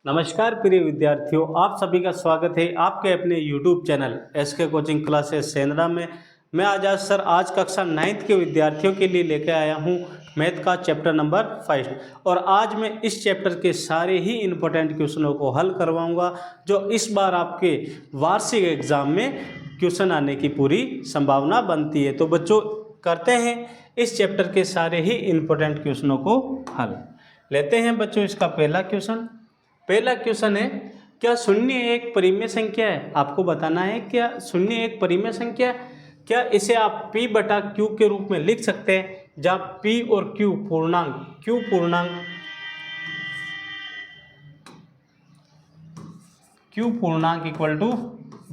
नमस्कार प्रिय विद्यार्थियों, आप सभी का स्वागत है आपके अपने YouTube channel SK coaching classes Shendra में। मैं आजाद सर आज कक्षा 9th के विद्यार्थियों के लिए लेकर आया हूं मैथ का चैप्टर नंबर 5 और आज मैं इस चैप्टर के सारे ही इम्पोर्टेंट क्वेश्चनों को हल करवाऊंगा जो इस बार आपके वार्षिक एग्जाम में क्वेश्चन आने की पूरी संभावना बनती है। तो बच्चों करते हैं इस चैप्टर के सारे ही इम्पोर्टेंट क्वेश्चनों को हल। लेते हैं बच्चों इसका पहला क्वेश्चन है, क्या शून्य एक परिमेय संख्या है? आपको बताना है क्या शून्य एक परिमेय संख्या है। क्या इसे आप p बटा q के रूप में लिख सकते हैं, जहाँ p और q पूर्णांक इक्वल टू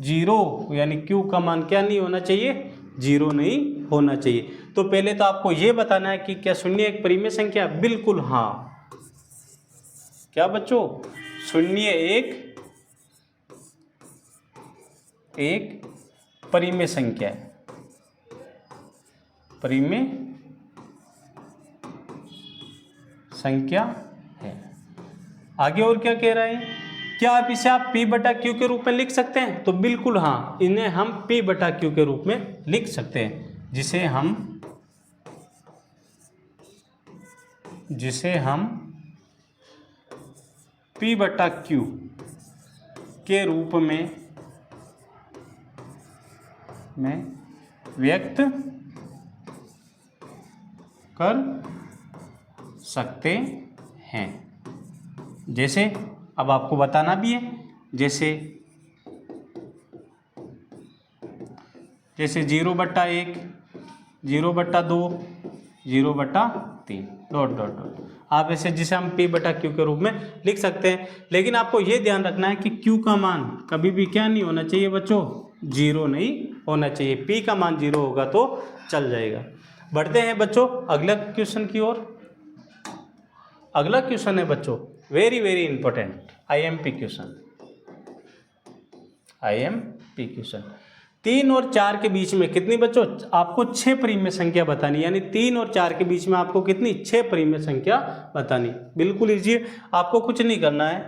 0, यानी q का मान क्या नहीं होना चाहिए, 0 नहीं होना चाहिए। तो पहले तो आपको ये बताना है कि क्या शून्य एक परिमेय संख्या? बिल्कुल हाँ। क्या बच्चों, शून्य एक परिमेय संख्या है, परिमेय संख्या है। आगे और क्या कह रहे हैं, क्या आप इसे p बटा q के रूप में लिख सकते हैं? तो बिल्कुल हाँ, इन्हें हम p बटा q के रूप में लिख सकते हैं, जिसे हम p बटा q के रूप में व्यक्त कर सकते हैं। जैसे अब आपको बताना भी है, जैसे 0/1, 0/2, 0/3 डॉट डॉट डॉट। आप ऐसे जिसे हम p बटा q के रूप में लिख सकते हैं, लेकिन आपको ये ध्यान रखना है कि q का मान कभी भी क्या नहीं होना चाहिए बच्चों, 0 नहीं होना चाहिए। p का मान 0 होगा तो चल जाएगा। बढ़ते हैं बच्चों अगला क्वेश्चन की ओर। अगला क्वेश्चन है बच्चों very very important IMP question. 3 और 4 के बीच में कितनी बच्चों, आपको 6 परिमेय संख्या बतानी, यानी 3 और 4 के बीच में आपको कितनी, 6 परिमेय संख्या बतानी। बिल्कुल इजी है, आपको कुछ नहीं करना है।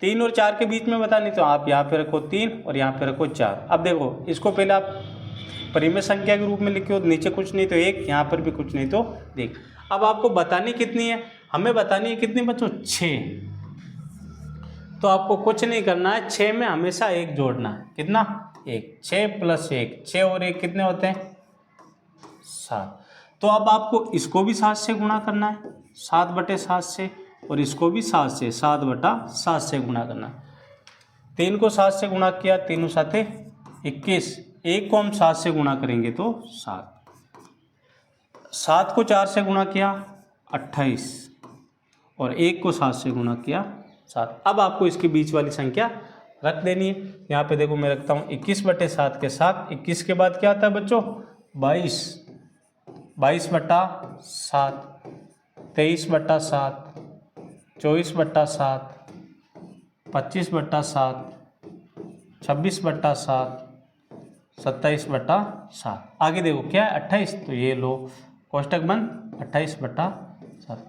3 और 4 के बीच में बतानी, तो आप यहाँ पे रखो 3 और यहाँ पे रखो 4। अब देखो इसको पहले आप परिमेय संख्या के रूप में लिखो, नीचे कुछ नहीं तो 1, यहाँ पर भी कुछ नहीं तो देख। अब आपको बतानी कितनी है, हमें बतानी है कितनी बच्चों, 6। तो आपको कुछ नहीं करना है, 6 में हमेशा 1 जोड़ना है। कितना, 1। 6 + 1, 6 और 1 कितने होते हैं, 7। तो अब आपको इसको भी 7 से गुणा करना है, 7/7 से, और इसको भी 7 से, 7/7 से गुणा करना है। 3 को 7 से गुणा किया, 3 7 21। 1 को हम 7 से गुणा करेंगे तो 7। 7 को 4 से गुणा किया 28, और 1 को 7 से गुणा किया 7। अब आपको इसके बीच वाली संख्या रख देनी है। यहाँ पे देखो मैं रखता हूँ 21/7 के साथ, 21 के बाद क्या आता है बच्चों, 22, 22/7, 23/7, 24/7, 25/7, 26/7, 27/7। आगे देखो क्या है, 28, तो ये लो कोष्टक बंद, 28/7।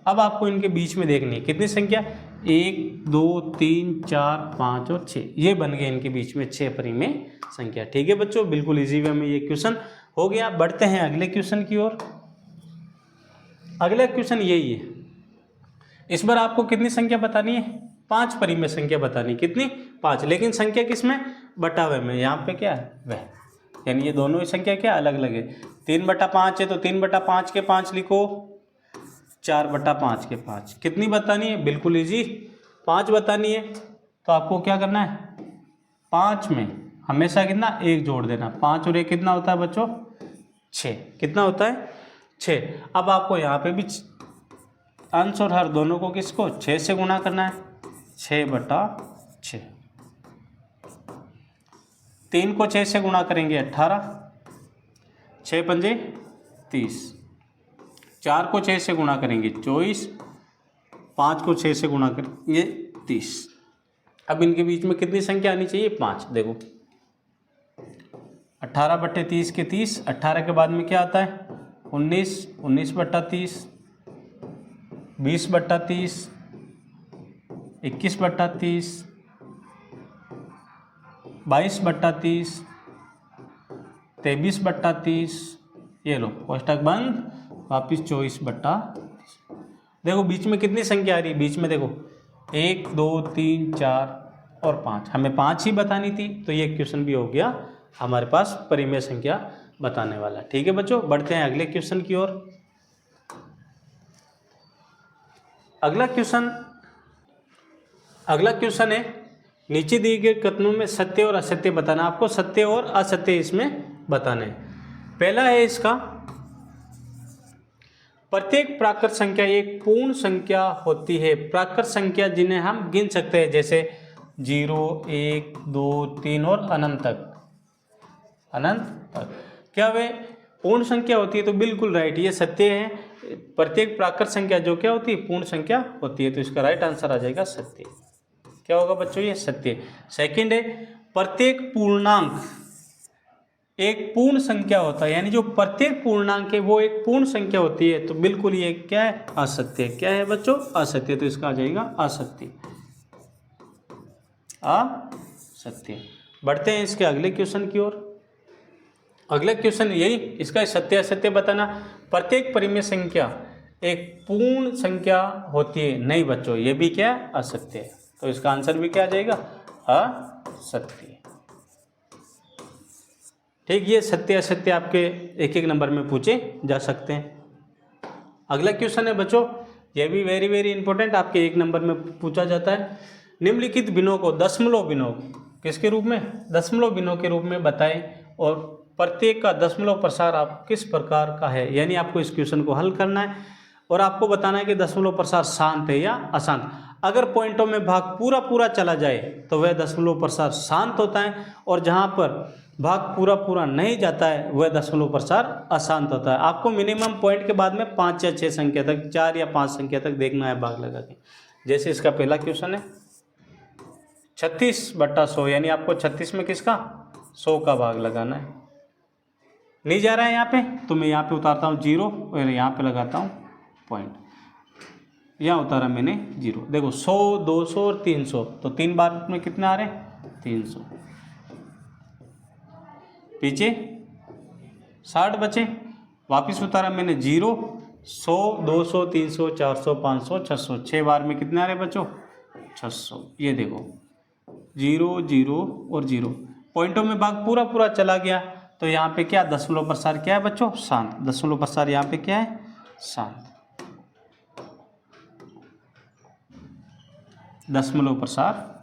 अब आपको इनके बीच में देखनी है कितनी संख्या, 1 2 3 4 5 और 6, ये बन गए इनके बीच में 6 परिमेय संख्या। ठीक है बच्चों, बिल्कुल इजी वे में ये क्वेश्चन हो गया। बढ़ते हैं अगले क्वेश्चन की ओर। अगला क्वेश्चन यही है, इस बार आपको कितनी संख्या बतानी है, 5 परिमेय संख्या बतानी। कितनी, 5, लेकिन संख्या किसमें, बटावे में। यहाँ पे क्या है, वह, यानी ये दोनों ही संख्या क्या अलग अलग है। 3/5 है तो 3/5 के 5 लिखो, 4/5 के 5। कितनी बतानी है, बिल्कुल इजी, 5 बतानी है। तो आपको क्या करना है, 5 में हमेशा कितना, 1 जोड़ देना। 5 और 1 कितना होता है बच्चों, 6। कितना होता है, 6। अब आपको यहाँ पे भी अंश और हर दोनों को किसको, 6 से गुणा करना है, 6/6। 3 को 6 से गुणा करेंगे 18, 6 पंजे 30। 4 को 6 से गुणा करेंगे 24, 5 को 6 से गुणा करेंगे 30। अब इनके बीच में कितनी संख्या आनी चाहिए, 5। देखो 18/30 के 30, 18 के बाद में क्या आता है, 19, 19/30, 20/30, 21/30, 22/30, 23/30, ये लो कोष्टक बंद, वापिस 24/30। देखो बीच में कितनी संख्या आ रही है, बीच में देखो 1 2 3 4 और 5, हमें 5 ही बतानी थी, तो ये क्वेश्चन भी हो गया हमारे पास परिमेय संख्या बताने वाला। ठीक है बच्चों, बढ़ते हैं अगले क्वेश्चन की ओर। अगला क्वेश्चन है, नीचे दिए गए कथनों में सत्य और असत्य बताना। आपको सत्य और असत्य इसमें बताने। पहला है इसका, प्रत्येक प्राकृत संख्या एक पूर्ण संख्या होती है। प्राकृत संख्या जिन्हें हम गिन सकते हैं, जैसे 0 1 2 3 और अनंत तक क्या वे पूर्ण संख्या होती है? तो बिल्कुल राइट, ये सत्य है। प्रत्येक प्राकृत संख्या जो क्या होती है, पूर्ण संख्या होती है। तो इसका राइट आंसर आ जाएगा सत्य। क्या होगा बच्चों, ये सत्य। सेकंड है, प्रत्येक पूर्णांक एक पूर्ण संख्या होता है, यानी जो प्रत्येक पूर्णांक है वो एक पूर्ण संख्या होती है। तो बिल्कुल ये क्या है, असत्य। क्या है बच्चों, असत्य। तो इसका आ जाएगा असत्य, असत्य। बढ़ते हैं इसके अगले क्वेश्चन की ओर। अगला क्वेश्चन यही, इसका सत्य असत्य बताना। प्रत्येक परिमेय संख्या एक पूर्ण संख्या होती है। नहीं बच्चों, ये भी क्या है, असत्य है। तो इसका आंसर भी क्या आ जाएगा, असत्य। ठीक, ये सत्य असत्य आपके एक एक नंबर में पूछे जा सकते हैं। अगला क्वेश्चन है बच्चों, ये भी वेरी वेरी इंपॉर्टेंट, आपके एक नंबर में पूछा जाता है। निम्नलिखित भिन्नों को दशमलव भिन्नों किसके रूप में, दशमलव भिन्नों के रूप में बताएं और प्रत्येक का दशमलव प्रसार आप किस प्रकार का है। यानी आपको इस क्वेश्चन को हल करना है और आपको बताना है कि दशमलव प्रसार शांत है या अशांत। अगर पॉइंटों में भाग पूरा पूरा चला जाए तो वह दशमलव प्रसार शांत होता है, और जहाँ पर भाग पूरा पूरा नहीं जाता है वह दशमलव प्रसार अशांत होता है। आपको मिनिमम पॉइंट के बाद में 5 या 6 संख्या तक, 4 या 5 संख्या तक देखना है भाग लगा के। जैसे इसका पहला क्वेश्चन है 36/100, यानी आपको 36 में किसका, 100 का भाग लगाना है। नहीं जा रहा है यहाँ पे, तो मैं यहाँ पे उतारता हूँ 0 और यहाँ पे लगाता हूँ पॉइंट। यहाँ उतारा मैंने 0। देखो 100 200 और 300, तो 3 बार में कितने आ रहे हैं, 300। पीछे 60 बचे, वापिस उतारा मैंने 0, 100 200 300 400 500 600, 6 बार में कितने आ रहे बच्चों, 600। ये देखो 0 0 और 0, पॉइंटों में भाग पूरा पूरा चला गया। तो यहाँ पे क्या, दशमलव प्रसार क्या है बच्चों, शांत। दशमलव प्रसार यहाँ पे क्या है, शांत। दशमलव प्रसार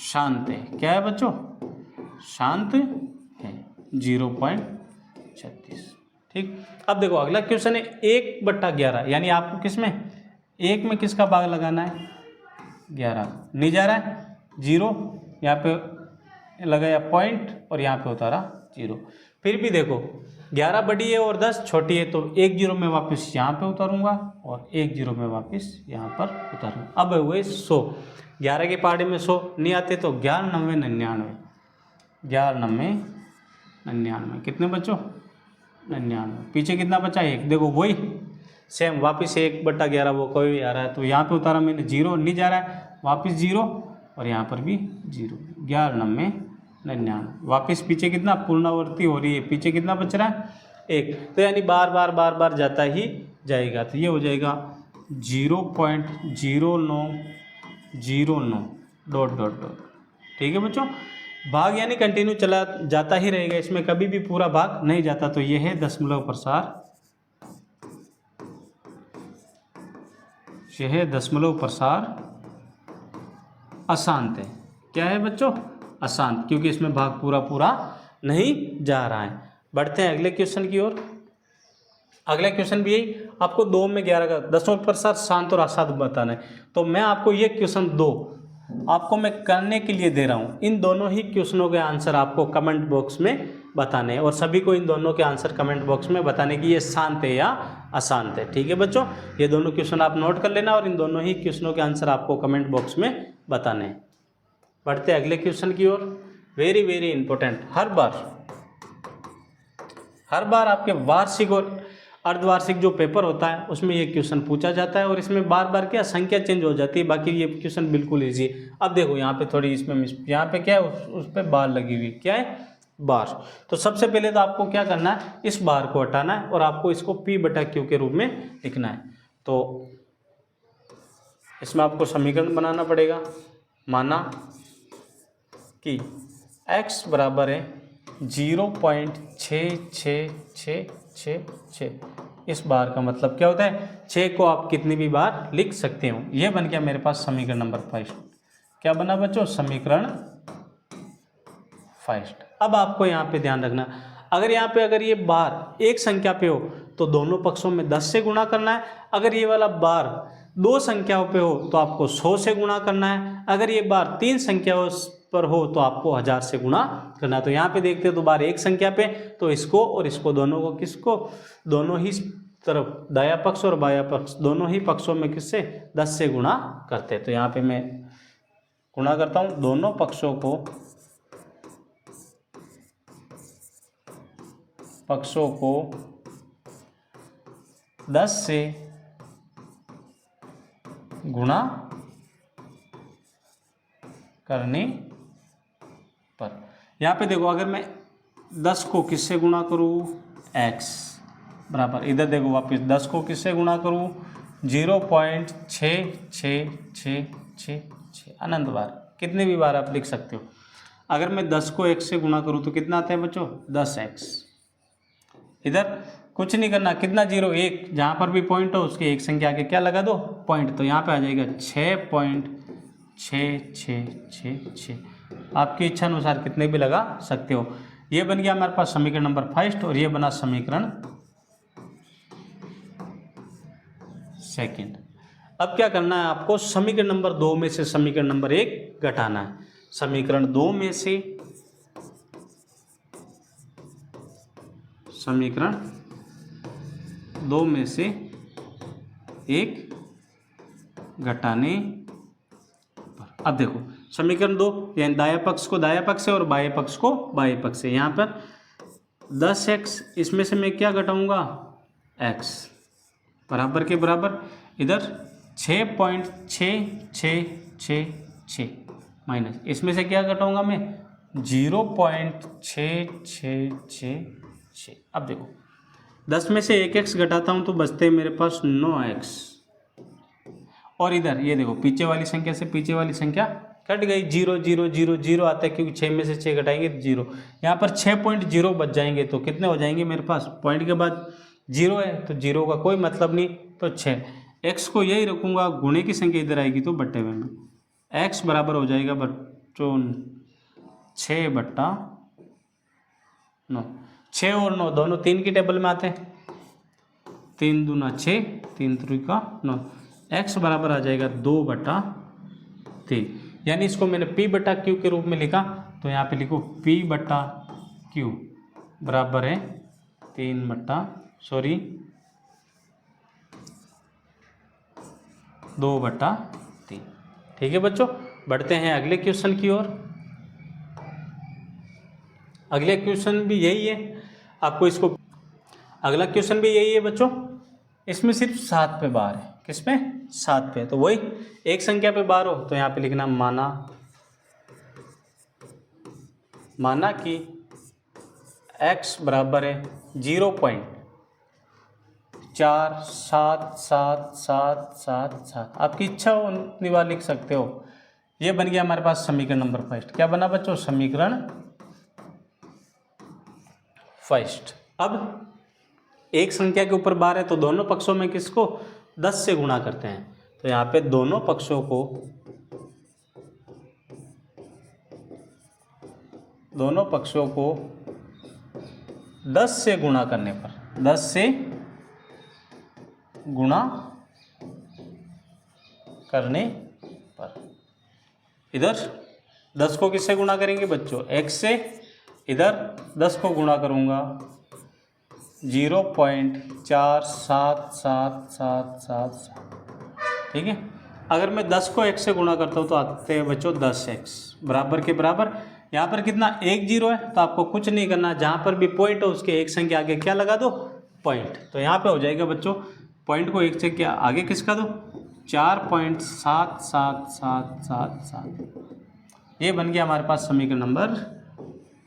शांत है। क्या है बच्चों, शांत है, 0.36। ठीक, अब देखो अगला क्वेश्चन है 1/11, यानी आपको किसमें, 1 में किसका भाग लगाना है, 11। नहीं जा रहा है, 0, यहाँ पे लगाया पॉइंट और यहाँ पे उतारा 0। फिर भी देखो 11 बड़ी है और 10 छोटी है, तो 1 0 में वापस यहाँ पे उतारूंगा और 1 0 में वापस यहाँ पर उतारूंगा। अब हुए 100, 11 के पहाड़े में 100 नहीं आते, तो 11 9 99, 11 9 99, कितने बच्चों, 99। पीछे कितना बचा, 1। देखो वही सेम वापस 1/11 वो कोई आ रहा है, तो यहाँ पे उतारा मैंने 0, नहीं जा रहा है, वापस 0 और यहाँ पर भी 0, 11 9 99। वापस पीछे कितना, पूर्णावर्ती हो रही है, पीछे कितना बच रहा है, 1। तो यानी बार बार जाता ही जाएगा। तो ये हो जाएगा 0.0909 ... ठीक है बच्चों, भाग यानी कंटिन्यू चला जाता ही रहेगा, इसमें कभी भी पूरा भाग नहीं जाता। तो ये है दशमलव प्रसार, यह है दशमलव प्रसार अशांत है। क्या है बच्चों, अशांत, क्योंकि इसमें भाग पूरा पूरा नहीं जा रहा है। बढ़ते हैं अगले क्वेश्चन की ओर। अगला क्वेश्चन भी यही, आपको 2 में 11 का दशमलव प्रसार शांत और अशांत बताना है। तो मैं आपको ये क्वेश्चन 2 आपको मैं करने के लिए दे रहा हूँ। इन दोनों ही क्वेश्चनों के आंसर आपको कमेंट बॉक्स में बताने हैं, और सभी को इन दोनों के आंसर कमेंट बॉक्स में बताने की ये शांत है या अशांत है। ठीक है बच्चों, ये दोनों क्वेश्चन आप नोट कर लेना और इन दोनों ही क्वेश्चनों के आंसर आपको कमेंट बॉक्स में बताने हैं। बढ़ते अगले क्वेश्चन की ओर। वेरी वेरी इंपॉर्टेंट, हर बार आपके वार्षिक और अर्धवार्षिक जो पेपर होता है उसमें ये क्वेश्चन पूछा जाता है और इसमें बार बार क्या संख्या चेंज हो जाती है, बाकी ये क्वेश्चन बिल्कुल ईजी है। अब देखो यहाँ पे थोड़ी इसमें यहाँ पे क्या है, उस पर बार लगी हुई, क्या है, बार। तो सबसे पहले तो आपको क्या करना है, इस बार को हटाना है और आपको इसको P/Q के रूप में लिखना है। तो इसमें आपको समीकरण बनाना पड़ेगा। माना कि x बराबर है 0.66666, इस बार का मतलब क्या होता है, 6 को आप कितनी भी बार लिख सकते हो। ये बन गया मेरे पास समीकरण नंबर 5। क्या बना बच्चों, समीकरण 5। अब आपको यहाँ पे ध्यान रखना, अगर यहाँ पे अगर ये बार एक संख्या पे हो तो दोनों पक्षों में 10 से गुणा करना है। अगर ये वाला बार दो संख्याओं पे हो तो आपको 100 से गुणा करना है। अगर ये बार 3 संख्याओं पर हो तो आपको 1000 से गुणा करना है। तो यहाँ पे देखते हैं तो बार एक संख्या पे, तो इसको और इसको दोनों को किसको, दोनों ही तरफ दाया पक्ष और बाया पक्ष दोनों ही पक्षों में किससे 10 से गुणा करते हैं। तो यहाँ पे मैं गुणा करता हूँ, दोनों पक्षों को 10 से गुणा करने पर। यहाँ पे देखो अगर मैं 10 को किससे गुणा करूँ, x बराबर, इधर देखो वापस 10 को किससे गुणा करूँ, 0.66666 अनंत बार, कितने भी बार आप लिख सकते हो। अगर मैं 10 को x से गुणा करूँ तो कितना आता है बच्चों, 10x। इधर कुछ नहीं करना, कितना 0 1, जहाँ पर भी पॉइंट हो उसके एक संख्या आगे क्या लगा दो, पॉइंट। तो यहाँ पे आ जाएगा 6.6666। आपकी इच्छा अनुसार कितने भी लगा सकते हो। ये बन गया हमारे पास समीकरण नंबर 5 और ये बना समीकरण 2। अब क्या करना है आपको, समीकरण नंबर 2 में से समीकरण नंबर 1 घटाना है। समीकरण 2 में से समीकरण 2 में से 1 घटाने पर। अब देखो समीकरण 2 यानी दाया पक्ष को दाया पक्ष से और बाह्य पक्ष को बाह्य पक्ष से। यहाँ पर 10x, इसमें से मैं क्या घटाऊंगा, x बराबर के बराबर। इधर 6.6666 माइनस, इसमें से क्या घटाऊंगा मैं, 0.6666। अब देखो 10 में से 1x घटाता हूँ तो बचते हैं मेरे पास 9x। और इधर ये देखो पीछे वाली संख्या से पीछे वाली संख्या कट गई, 0 0 0 0 आता है क्योंकि 6 में से 6 घटाएंगे तो 0। यहाँ पर 6.0 बच जाएंगे तो कितने हो जाएंगे मेरे पास, पॉइंट के बाद 0 है तो 0 का कोई मतलब नहीं, तो 6। x को यही रखूँगा, गुणे की संख्या इधर आएगी तो बट्टे में x बराबर हो जाएगा बच्चों 6/9। 6 और 9 दोनों 3 की टेबल में आते हैं, 3 दूना 6, 3 त्रिका 9। x बराबर आ जाएगा 2/3। यानी इसको मैंने P/Q के रूप में लिखा, तो यहाँ पे लिखो P/Q बराबर है 2/3। ठीक है बच्चों, बढ़ते हैं अगले क्वेश्चन की ओर। अगले क्वेश्चन भी यही है, आपको इसको अगला क्वेश्चन भी यही है बच्चों। इसमें सिर्फ 7 पे बार है, किसमें, 7 पे। तो वही एक संख्या पे बार हो तो यहाँ पे लिखना माना कि x बराबर है 0.47777। आपकी इच्छा हो उतनी बार लिख सकते हो। ये बन गया हमारे पास समीकरण नंबर 5। क्या बना बच्चों, समीकरण 5। अब एक संख्या के ऊपर बार है तो दोनों पक्षों में किसको 10 से गुणा करते हैं। तो यहाँ पे दोनों पक्षों को 10 से गुणा करने पर, 10 से गुणा करने पर, इधर 10 को किससे गुणा करेंगे बच्चों, x से। इधर 10 को गुणा करूँगा 0.47777। ठीक है, अगर मैं 10 को x से गुणा करता हूँ तो आते हैं बच्चों 10x बराबर के बराबर। यहाँ पर कितना, 1 0 है तो आपको कुछ नहीं करना, जहाँ पर भी पॉइंट हो उसके एक संख्या आगे क्या लगा दो, पॉइंट। तो यहाँ पे हो जाएगा बच्चों, पॉइंट को एक से क्या आगे किसका दो, 4.77777। ये बन गया हमारे पास समीकरण नंबर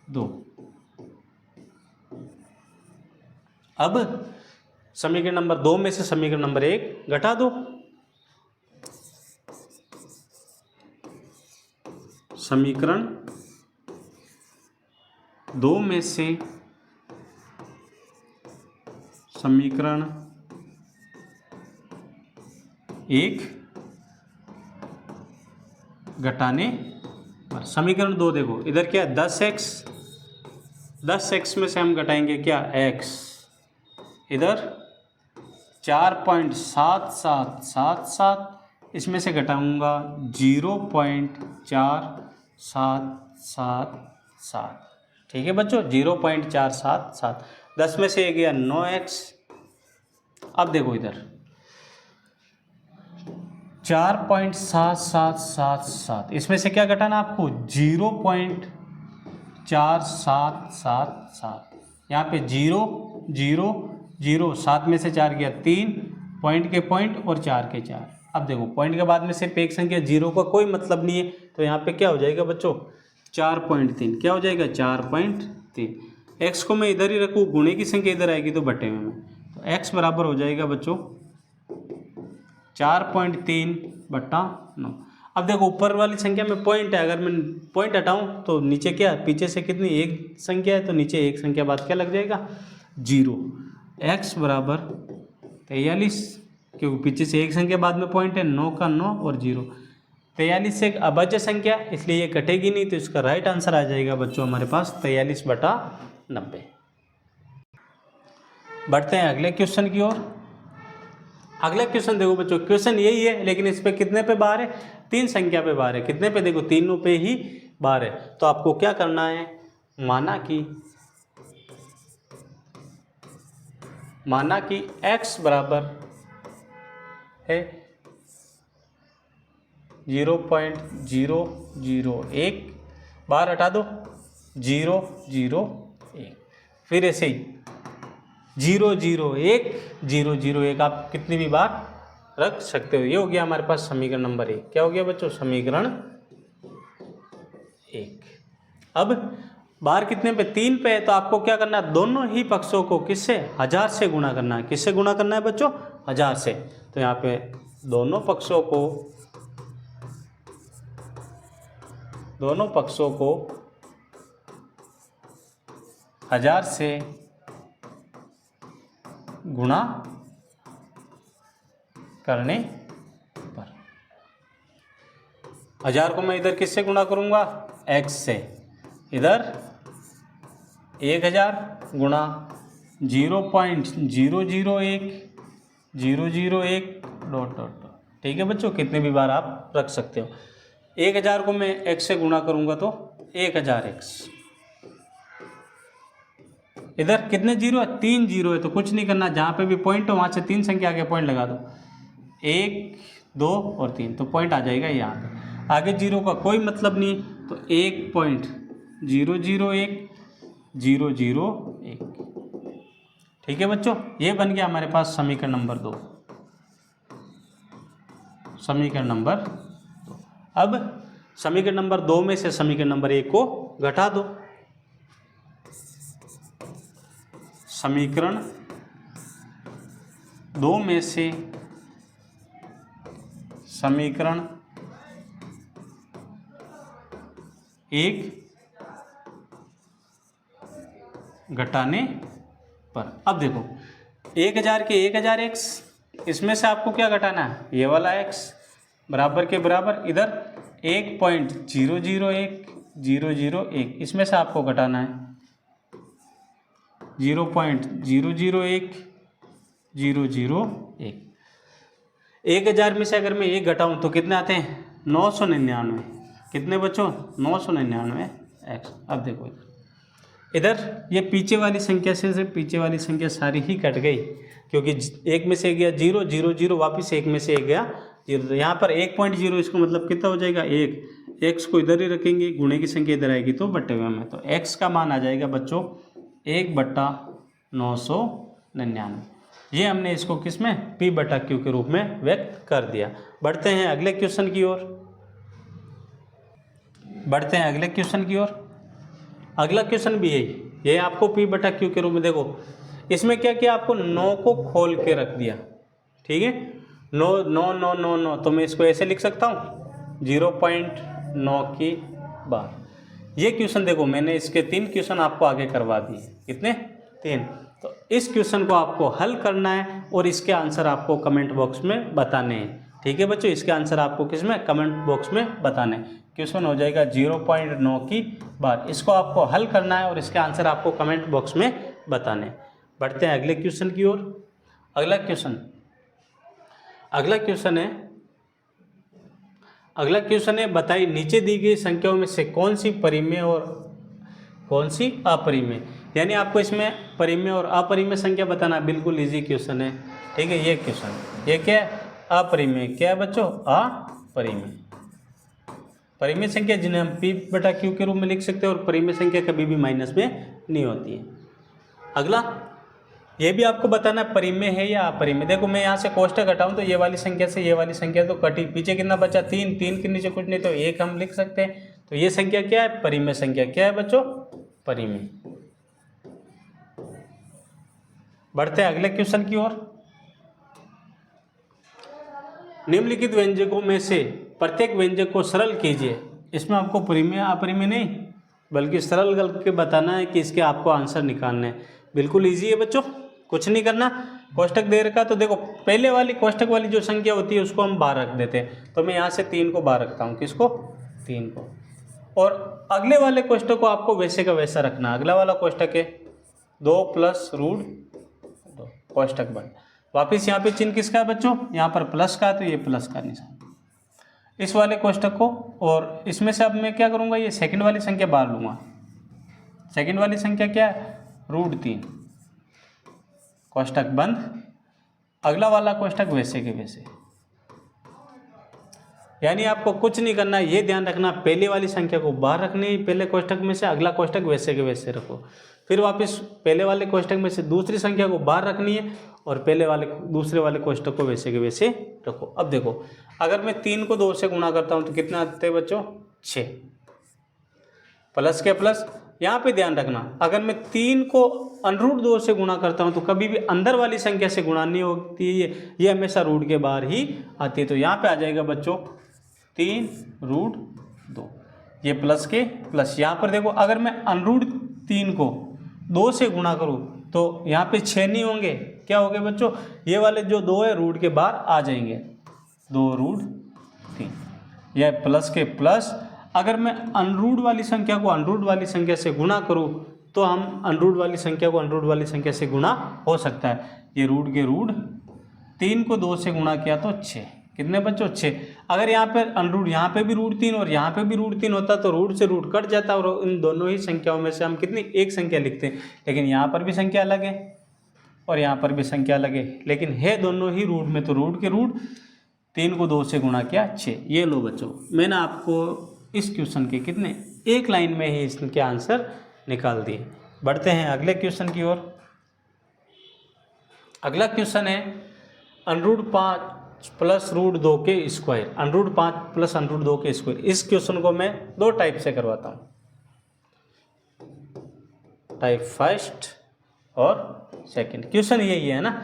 2। अब समीकरण नंबर 2 में से समीकरण नंबर 1 घटा दो। समीकरण 2 में से समीकरण 1 घटाने पर समीकरण 2 देखो, इधर क्या है 10x में से हम घटाएंगे क्या x, इधर 4.7777, इसमें से घटाऊंगा 0.477। ठीक है बच्चों, 0.477। 10 में से ये गया 9x। अब देखो इधर 4.7777, इसमें से क्या घटाना आपको 0.4777। यहाँ पे 0 0 0, 7 में से 4 गया 3, पॉइंट के पॉइंट और 4 के 4। अब देखो पॉइंट के बाद में सिर्फ एक संख्या, 0 का कोई मतलब नहीं है, तो यहाँ पे क्या हो जाएगा बच्चों 4.3। क्या हो जाएगा 4.3। x को मैं इधर ही रखूँ, गुणे की संख्या इधर आएगी तो बटे में, तो x बराबर हो जाएगा बच्चों 4.3/9। अब देखो ऊपर वाली संख्या में पॉइंट है, अगर मैं पॉइंट हटाऊं तो नीचे क्या, पीछे से कितनी एक संख्या है, तो नीचे एक संख्या बाद क्या लग जाएगा 0। x बराबर 43, क्योंकि पीछे से एक संख्या बाद में पॉइंट है, 9 का 9 और 0। 43 से एक अभाज्य संख्या, इसलिए ये कटेगी नहीं, तो इसका राइट आंसर आ जाएगा बच्चों हमारे पास 43/90। बढ़ते हैं अगले क्वेश्चन की ओर। अगला क्वेश्चन देखो बच्चों, क्वेश्चन यही है, लेकिन इस पे कितने पे बार है, 3 संख्या पे बार है। कितने पे, देखो तीनों पे ही बार है। तो आपको क्या करना है, माना कि x बराबर है 0.001, बार हटा दो 0 0 1, फिर ऐसे ही 0 0 1 0 0 1, आप कितनी भी बार रख सकते हो। ये हो गया हमारे पास समीकरण नंबर 1। क्या हो गया बच्चों, समीकरण 1। अब बार कितने पे, 3 पे है, तो आपको क्या करना है, दोनों ही पक्षों को किससे, 1000 से गुणा करना है। किससे गुणा करना है बच्चों, 1000 से। तो यहाँ पे दोनों पक्षों को 1000 से गुणा करने पर, 1000 को मैं इधर किससे गुणा करूंगा, x से, इधर 1000 गुणा 0.001 001 ... ठीक है बच्चों, कितने भी बार आप रख सकते हो। 1000 को मैं x से गुणा करूंगा तो 1000x, इधर कितने जीरो है, 3 जीरो है, तो कुछ नहीं करना, जहाँ पे भी पॉइंट हो वहाँ से 3 संख्या आगे पॉइंट लगा दो, 1 2 और 3, तो पॉइंट आ जाएगा यहाँ पे। आगे जीरो का कोई मतलब नहीं, तो 1.001 001। ठीक है बच्चों, ये बन गया हमारे पास समीकरण नंबर 2। समीकरण नंबर 2। अब समीकरण नंबर 2 में से समीकरण नंबर 1 को घटा दो। समीकरण 2 में से समीकरण 1 घटाने पर, अब देखो 1000 के 1000x, इसमें से आपको क्या घटाना है, ये वाला x बराबर के बराबर, इधर 1.001 001, इसमें से आपको घटाना है 0.001 001। 1000 में से अगर मैं ये घटाऊं तो कितने आते हैं, 999। कितने बच्चों, 999 x। अब देखो इधर ये पीछे वाली संख्या से पीछे वाली संख्या सारी ही कट गई, क्योंकि एक में से गया 0 0 0, वापिस एक में से एक गया 0, तो यहाँ पर 1.0, इसको मतलब कितना हो जाएगा 1। x को इधर ही रखेंगे, गुणे की संख्या इधर आएगी तो बटे हुए में, तो x का मान आ जाएगा बच्चों 1/999। 99। ये हमने इसको किस में P बटा Q के रूप में व्यक्त कर दिया। बढ़ते हैं अगले क्वेश्चन की ओर। अगला क्वेश्चन भी यही, ये आपको P बटा Q के रूप में, देखो इसमें क्या किया, आपको 9 को खोल के रख दिया, ठीक है, 9 9 9 9 9, तो मैं इसको ऐसे लिख सकता हूँ 0.9 की बार। ये क्वेश्चन देखो मैंने इसके 3 क्वेश्चन आपको आगे करवा दिए, कितने 3। तो इस क्वेश्चन को आपको हल करना है और इसके आंसर आपको कमेंट बॉक्स में बताने हैं, ठीक है बच्चों। इसके आंसर आपको किस में कमेंट बॉक्स में बताने हैं। क्वेश्चन हो जाएगा 0.9 की बार, इसको आपको हल करना है और इसके आंसर आपको कमेंट बॉक्स में बताने। बढ़ते हैं अगले क्वेश्चन की ओर। अगला क्वेश्चन है बताइए नीचे दी गई संख्याओं में से कौन सी परिमेय और कौन सी अपरिमेय। यानी आपको इसमें परिमेय और अपरिमेय संख्या बताना, बिल्कुल इजी क्वेश्चन है, ठीक है। ये क्वेश्चन ये क्या है, अपरिमेय, क्या है बच्चों, परिमेय संख्या जिन्हें हम P बटा Q के रूप में लिख सकते हैं, और परिमेय संख्या कभी भी माइनस में नहीं होती है। अगला ये भी आपको बताना परिमेय है या अपरिमेय। देखो मैं यहाँ से कोष्टक हटाऊं तो ये वाली संख्या से ये वाली संख्या तो कटी, पीछे कितना बचा 3, 3 के नीचे कुछ नहीं तो 1 हम लिख सकते हैं। तो ये संख्या क्या है, परिमेय संख्या। क्या है बच्चों, परिमेय। बढ़ते हैं अगले क्वेश्चन की ओर। निम्नलिखित व्यंजकों में से प्रत्येक व्यंजक को सरल कीजिए। इसमें आपको परिमेय अपरिमेय नहीं बल्कि सरल करके बताना है कि इसके आपको आंसर निकालने हैं। बिल्कुल इजी है बच्चों, कुछ नहीं करना। कोष्टक दे रखा तो देखो पहले वाली कोष्टक वाली जो संख्या होती है उसको हम बाहर रख देते हैं। तो मैं यहाँ से 3 को बाहर रखता हूँ, किसको, 3 को। और अगले वाले कोष्टक को आपको वैसे का वैसा रखना। अगला वाला कोष्टक है 2 + √2 कोष्टक बंद। वापिस यहाँ पे चिन्ह किसका है बच्चों, यहाँ पर प्लस का है तो ये प्लस का निशान इस वाले कोष्टक को। और इसमें से अब मैं क्या करूँगा, ये सेकंड वाली संख्या बाहर लूँगा। सेकंड वाली संख्या क्या है, √3 कोष्टक बंद। अगला वाला कोष्टक वैसे के वैसे। यानी आपको कुछ नहीं करना, ये ध्यान रखना पहले वाली संख्या को बाहर रखनी पहले कोष्टक में से, अगला कोष्टक वैसे के वैसे रखो। फिर वापस पहले वाले कोष्टक में से दूसरी संख्या को बाहर रखनी है और दूसरे वाले कोष्टक को वैसे के वैसे रखो। अब देखो अगर मैं 3 को 2 से गुणा करता हूँ तो कितना आते हैं बच्चों, 6। प्लस के प्लस। यहाँ पे ध्यान रखना अगर मैं 3 को √2 से गुणा करता हूँ तो कभी भी अंदर वाली संख्या से गुणा नहीं होती है, ये हमेशा रूट के बाहर ही आती है। तो यहाँ पे आ जाएगा बच्चों 3√2, ये प्लस के प्लस। यहाँ पर देखो अगर मैं √3 को 2 से गुणा करूँ तो यहाँ पे 6 नहीं होंगे, क्या हो गए बच्चों, ये वाले जो 2 है रूट के बाहर आ जाएंगे, 2√3, यह प्लस के प्लस। अगर मैं अनरूट वाली संख्या को अनरूट वाली संख्या से गुणा करूँ तो हम अनरूट वाली संख्या को अनरूट वाली संख्या से गुणा हो सकता है। ये रूट के रूट, 3 को 2 से गुणा किया तो 6, कितने बच्चों, 6। अगर यहाँ पे अनरूट, यहाँ पे भी √3 और यहाँ पे भी √3 होता तो रूट से रूट कट जाता और इन दोनों ही संख्याओं में से हम कितनी एक संख्या लिखते हैं। लेकिन यहाँ पर भी संख्या अलग है और यहाँ पर भी संख्या अलग है, लेकिन है दोनों ही रूट में। तो रूट के रूट, 3 को 2 से गुणा किया 6। ये लो बच्चों, मैंने आपको इस क्वेश्चन के कितने एक लाइन में ही इसके आंसर निकाल दिए। बढ़ते हैं अगले क्वेश्चन की ओर। अगला क्वेश्चन है √5 + √2 के स्क्वायर। √5 + √2 के स्क्वायर। इस क्वेश्चन को मैं 2 टाइप से करवाता हूँ, टाइप फर्स्ट और सेकंड। क्वेश्चन यही है ना।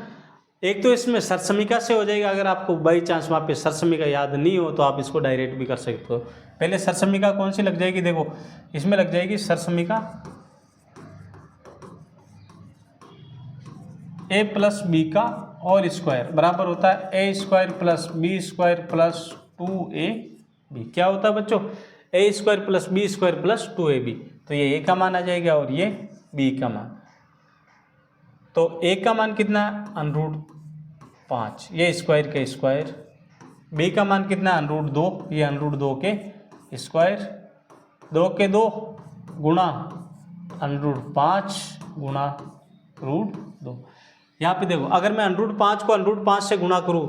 एक तो इसमें सरसमीका से हो जाएगा, अगर आपको बाई चांस वहाँ पे सरसमीका याद नहीं हो तो आप इसको डायरेक्ट भी कर सकते हो। पहले सरसमीका कौन सी लग जाएगी, देखो इसमें लग जाएगी सरसमीका a + b का और स्क्वायर बराबर होता है a² + b² + 2ab। क्या होता है बच्चों, a² + b² + 2ab। तो ये a का मान आ जाएगा और ये b का मान। तो a का मान कितना, √5, ये स्क्वायर के स्क्वायर। b का मान कितना, √2, ये √2 के स्क्वायर। 2 के 2 गुणा √5 गुणा √2। यहाँ पे देखो अगर मैं √5 को √5 से गुणा करूँ,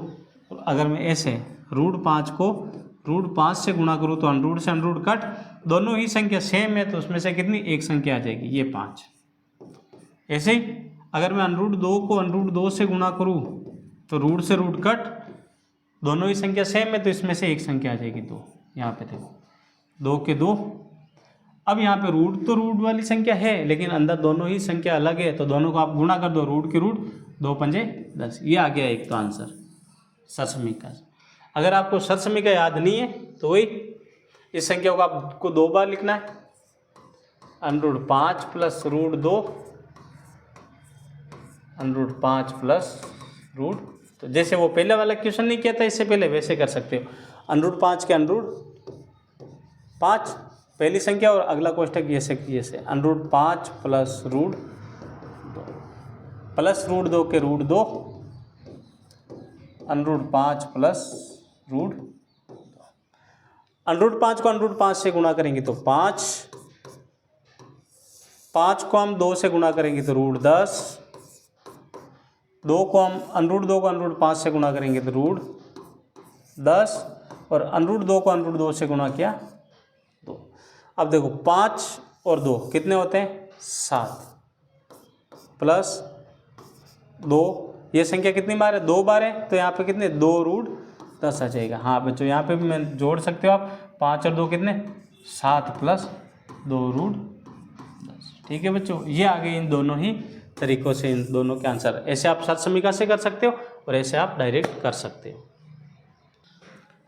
अगर मैं ऐसे √5 को √5 से गुणा करूँ तो √ से √ कट, दोनों ही संख्या सेम है तो उसमें से कितनी एक संख्या आ जाएगी, ये 5। ऐसे ही अगर मैं √2 को √2 से गुणा करूँ तो रूट से रूट कट, दोनों ही संख्या सेम है तो इसमें से एक संख्या आ जाएगी 2। यहाँ पे देखो 2 के 2। अब यहाँ पे रूट तो रूट वाली संख्या है लेकिन अंदर दोनों ही संख्या अलग है, तो दोनों को आप गुणा कर दो, रूट के रूट, 2 पंजे 10। ये आ गया एक तो आंसर सरसमीका। अगर आपको सरसमीका याद नहीं है तो वही इस संख्या को आपको 2 बार लिखना है, √5 प्लस √2, √5 प्लस रूट, तो जैसे वो पहले वाला क्वेश्चन नहीं किया था इससे पहले वैसे कर सकते हो। √5 के √5 पहली संख्या और अगला कोष्टक ये से √5 प्लस √2 प्लस √2 के √2, √5 प्लस √2। √5 को √5 से गुणा करेंगे तो 5, 5 को हम 2 से गुणा करेंगे तो √10, 2 को हम √2 को √5 से गुणा करेंगे तो √10, और √2 को √2 से गुणा किया 2। अब देखो 5 और 2 कितने होते हैं 7, प्लस 2, ये संख्या कितनी बार है 2 बार है, तो यहाँ पे कितने 2√10 आ जाएगा। हाँ बच्चों यहाँ पे भी मैं जोड़ सकते हो आप, 5 और 2 कितने 7 प्लस 2√10। ठीक है बच्चों, ये आ गए इन दोनों ही तरीकों से इन दोनों के आंसर। ऐसे आप सरसमीका से कर सकते हो और ऐसे आप डायरेक्ट कर सकते हो।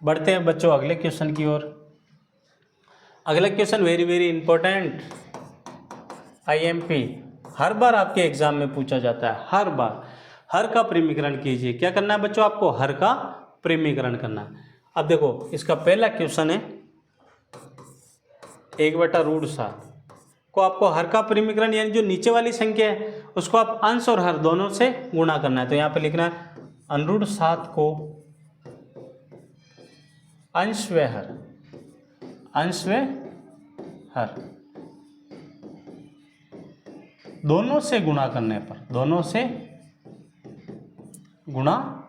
बढ़ते हैं बच्चों अगले क्वेश्चन की ओर। अगला question very very important, IMP, हर बार आपके एग्जाम में पूछा जाता है, हर बार। हर का परिमीकरण कीजिए। क्या करना है बच्चों आपको, हर का परिमीकरण करना है। अब देखो इसका पहला क्वेश्चन है 1/√7 को आपको हर का परिमीकरण यानी जो नीचे वाली संख्या है उसको आप अंश और हर दोनों से गुणा करना है। तो यहाँ पे लिखना है √7 को अंश व हर, अंश व हर दोनों से गुणा करने पर, दोनों से गुणा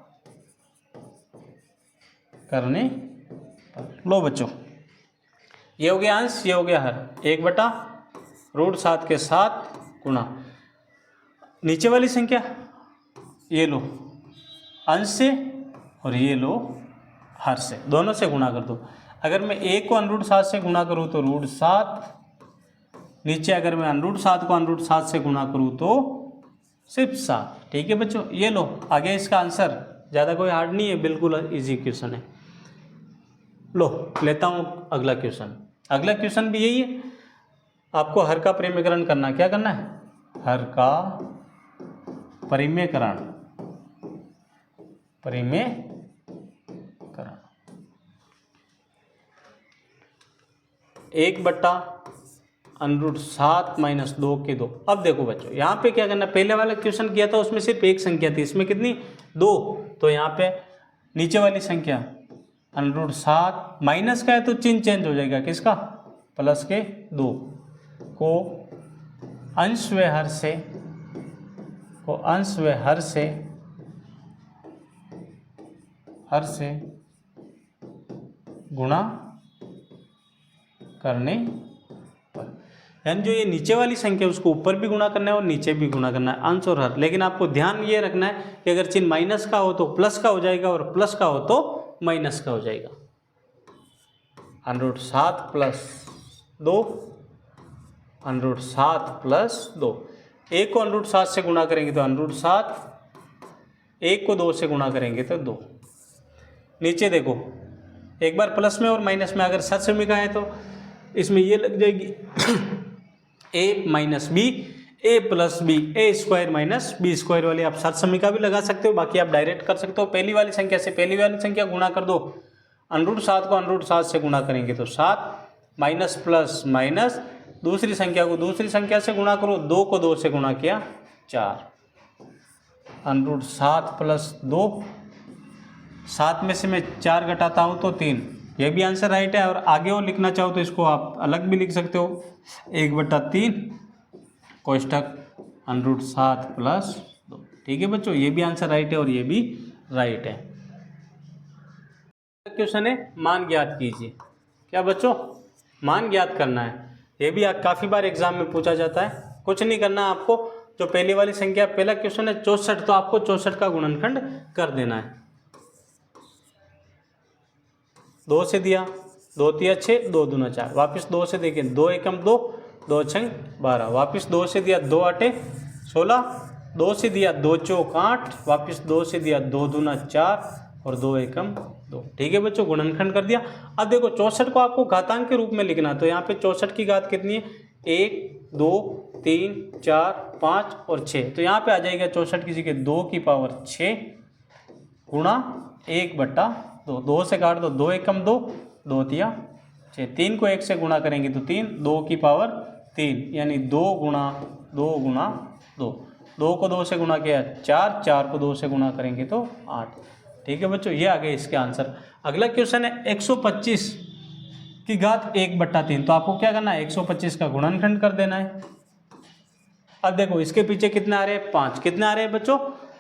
करने पर। लो बच्चों ये हो गया अंश, ये हो गया हर, 1/√7 के साथ गुणा नीचे वाली संख्या, ये लो अंश से और ये लो हर से, दोनों से गुणा कर दो। अगर मैं 1 को √7 से गुणा करूँ तो √7, नीचे अगर मैं √7 को √7 से गुणा करूँ तो सिर्फ 7। ठीक है बच्चों, ये लो आ गया इसका आंसर। ज़्यादा कोई हार्ड नहीं है, बिल्कुल इजी क्वेश्चन है। लो लेता हूँ अगला क्वेश्चन। अगला क्वेश्चन भी यही है, आपको हर का परिमीकरण करना। क्या करना है, हर का परिमीकरण, परिमीकरण 1/√7 - 2 के 2। अब देखो बच्चों यहाँ पे क्या करना, पहले वाला क्वेश्चन किया था उसमें सिर्फ एक संख्या थी, इसमें कितनी 2, तो यहाँ पे नीचे वाली संख्या √7 माइनस का है तो चिन्ह चेंज हो जाएगा, किसका प्लस के 2 को अंश व हर से, को अंश व हर से गुणा करने पर। यानी जो ये नीचे वाली संख्या उसको ऊपर भी गुणा करना है और नीचे भी गुणा करना है, अंश और हर। लेकिन आपको ध्यान ये रखना है कि अगर चिन्ह माइनस का हो तो प्लस का हो जाएगा और प्लस का हो तो माइनस का हो जाएगा। √7 प्लस 2, √7 प्लस 2, 1 को √7 से गुणा करेंगे तो √7, 1 को 2 से गुणा करेंगे तो 2। नीचे देखो एक बार प्लस में और माइनस में अगर सरसमीका है तो इसमें ये लग जाएगी a - b, a + b, a² - b² वाली आप सरसमीका भी लगा सकते हो, बाकी आप डायरेक्ट कर सकते हो। पहली वाली संख्या से पहली वाली संख्या गुणा कर दो, √7 को √7 से गुणा करेंगे तो 7, माइनस प्लस माइनस, दूसरी संख्या को दूसरी संख्या से गुणा करो, 2 को 2 से गुणा किया 4, √7 प्लस 2, 7 में से मैं 4 घटाता हूँ तो 3, ये भी आंसर राइट है। और आगे और लिखना चाहो तो इसको आप अलग भी लिख सकते हो, 1/3 कोष्टक √7 प्लस 2। ठीक है बच्चों, ये भी आंसर राइट है और ये भी राइट है। क्वेश्चन है मान ज्ञात कीजिए। क्या बच्चों, मान ज्ञात करना है। ये भी काफ़ी बार एग्जाम में पूछा जाता है। कुछ नहीं करना आपको, जो पहली वाली संख्या पहला क्वेश्चन है 64, तो आपको 64 का गुणनखंड कर देना है। 2 से दिया, 2 तिया 6, 2 दूना 4, वापस 2 से देखें, 2 एकम 2, 2 छंग 12, वापस 2 से दिया, 2 आटे 16, 2 से दिया 2 चौक 8, वापस 2 से दिया 2 दूना 4 और 2 एकम 2। ठीक है बच्चों, गुणनखंड कर दिया। अब देखो 64 को आपको घातांक के रूप में लिखना, तो यहाँ पे 64 की घात कितनी है, 1 2 3 4 5 और 6, तो यहाँ पे आ जाएगा 64 की जगह 2 की पावर 6 गुणा 1/2, 2 से काट दो, 2 एकम 2, 2 तिया 6, 3 को 1 से गुणा करेंगे तो 3, 2 की पावर 3, यानी 2 गुणा 2 गुणा 2, 2 को 2 से गुणा किया 4, 4 को 2 से गुणा करेंगे तो 8। ठीक है बच्चों, ये आ गए इसके आंसर। अगला क्वेश्चन है 125 की घात 1/3, तो आपको क्या करना है, 125 का गुणनखंड कर देना है। अब देखो इसके पीछे कितने आ रहे हैं, 5, कितने आ रहे हैं बच्चों,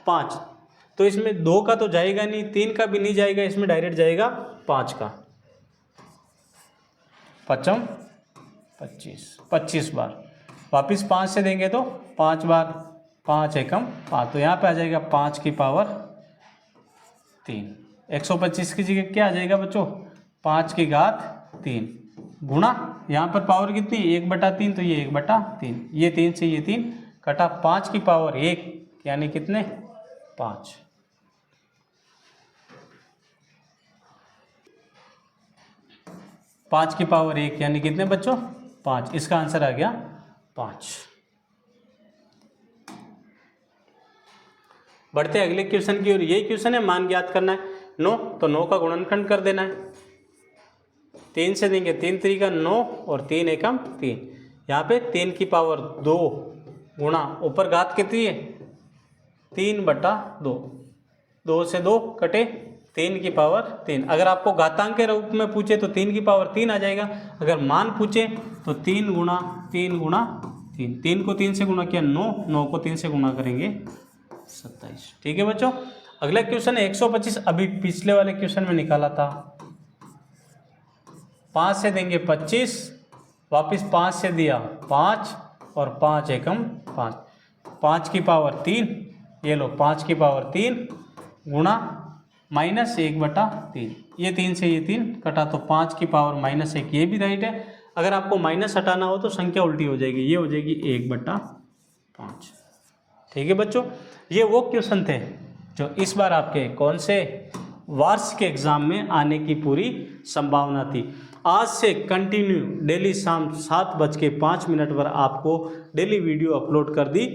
5, तो इसमें 2 का तो जाएगा नहीं, 3 का भी नहीं जाएगा, इसमें डायरेक्ट जाएगा 5 का, 5 25, 25 बार, वापिस 5 से देंगे तो 5 बार, 5 एकम 5, तो यहाँ पे आ जाएगा 5 की पावर 3। 125 की जगह क्या आ जाएगा बच्चों, 5 की घात 3 गुणा, यहाँ पर पावर कितनी, 1/3, तो ये 1/3, ये 3 से ये 3 कटा, 5 की पावर 1 यानी कितने, 5। पाँच की पावर 1 यानी कितने बच्चों, 5, इसका आंसर आ गया 5। बढ़ते अगले क्वेश्चन की ओर। यही क्वेश्चन है, मान ज्ञात करना है 9, तो 9 का गुणनखंड कर देना है, 3 से देंगे, 3 3 का 9 और 3 एकम 3, यहाँ पे 3 की पावर 2 गुणा, ऊपर घात कितनी है, 3/2, 2 से 2 कटे, 3 की पावर 3। अगर आपको घातांक के रूप में पूछे तो 3 की पावर 3 आ जाएगा, अगर मान पूछे तो 3 गुणा 3 गुणा 3, 3 को 3 से गुणा किया 9, 9 को 3 से गुणा करेंगे 27। ठीक है बच्चों, अगला क्वेश्चन है 125, अभी पिछले वाले क्वेश्चन में निकाला था, 5 से देंगे 25, वापिस 5 से दिया 5 और 5 एकम 5, 5 की पावर 3, ये लो 5 की पावर 3 गुणा -1/3, ये 3 से ये 3 कटा, तो 5 की पावर -1, ये भी राइट है। अगर आपको माइनस हटाना हो तो संख्या उल्टी हो जाएगी, ये हो जाएगी 1/5। ठीक है बच्चों, ये वो क्वेश्चन थे जो इस बार आपके कौन से वार्षिक एग्जाम में आने की पूरी संभावना थी। आज से कंटिन्यू डेली शाम 7:05 पर आपको डेली वीडियो अपलोड कर दी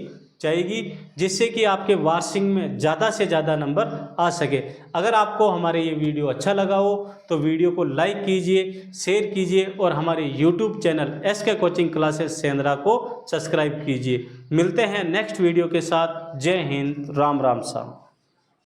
जाएगी, जिससे कि आपके वार्षिक में ज़्यादा से ज़्यादा नंबर आ सके। अगर आपको हमारे ये वीडियो अच्छा लगा हो तो वीडियो को लाइक कीजिए, शेयर कीजिए और हमारे YouTube channel SK coaching classes Shendra को सब्सक्राइब कीजिए। मिलते हैं नेक्स्ट वीडियो के साथ। जय हिंद, राम राम साहब।